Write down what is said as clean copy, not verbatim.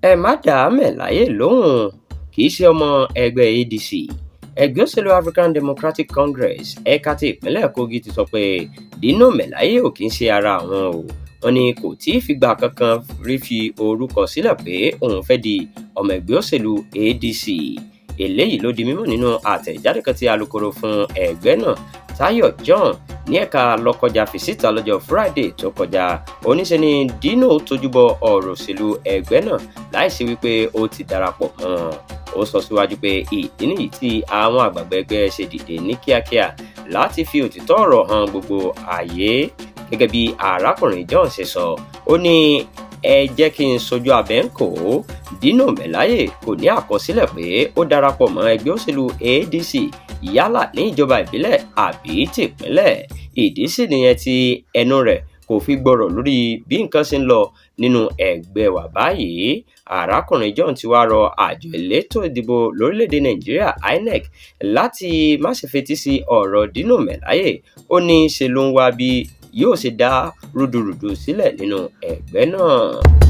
ẹ má dá Melaye lóhùn, kì í ṣe ọmọ ẹgbẹ́ ADC. ẹgbẹ́ òṣèlú African Democratic Congress ẹ̀ka ti ìpínlẹ̀ Kogi ti sọ pé Dino Melaye ò kì í ṣe ara àwọn o. wọ́n ní kò tí ì fìgbà kankan rí fi orúkọ sílẹ̀ pé òun fẹ́ di ọmọ ẹgbẹ́ òṣèlú ADC. eléyìí ló di mímọ̀ nínú àtẹ̀jáde kan tí alukoro fún ẹgbẹ́ náà Táyọ̀ John ní ẹ̀ka lọ́kọjá fi síta lọ́jọ́ Friday tó kọjá. oníṣẹ́ ni Dino tójúbọ ọ̀rọ̀ òṣèlú ẹgbẹ́ náà láìsí wípé ó ti darapọ̀ mọ́ ọn. ó sọ síwájú pé ìdí nìyí tí àwọn àgbààgbà ẹgbẹ́ ṣe dìde ní kíákíá láti fi òtítọ́ ọ̀rọ̀ hàn gbogbo ayé. gẹ́gẹ́ bí arákùnrin John ṣe sọ, ó ní ẹ jẹ́ kí n sojú abẹ́ ń kó Dino Melaye kò ní àkọsílẹ̀ pé ó darapọ̀ mọ́ ẹgbẹ́ òṣèlú ADC yálà ní ìjọba ìbílẹ̀ àbí tìpínlẹ̀. ìdí sì nìyẹn tí ẹnu rẹ̀ kò fi gbọ́rọ̀ lórí bí nǹkan ṣe ń lọ nínú ẹgbẹ́ wa báyìí. arákùnrin John ti wá rọ àjọ elétò ìdìbò lórílẹ̀‐èdè Nàìjíríà INEC láti má ṣe fetí sí ọ̀rọ̀ Dino Melaye. ó ní ṣe ló ń wá bí yóò ṣe dá rúdurùdu sílẹ̀ nínú ẹgbẹ́ náà.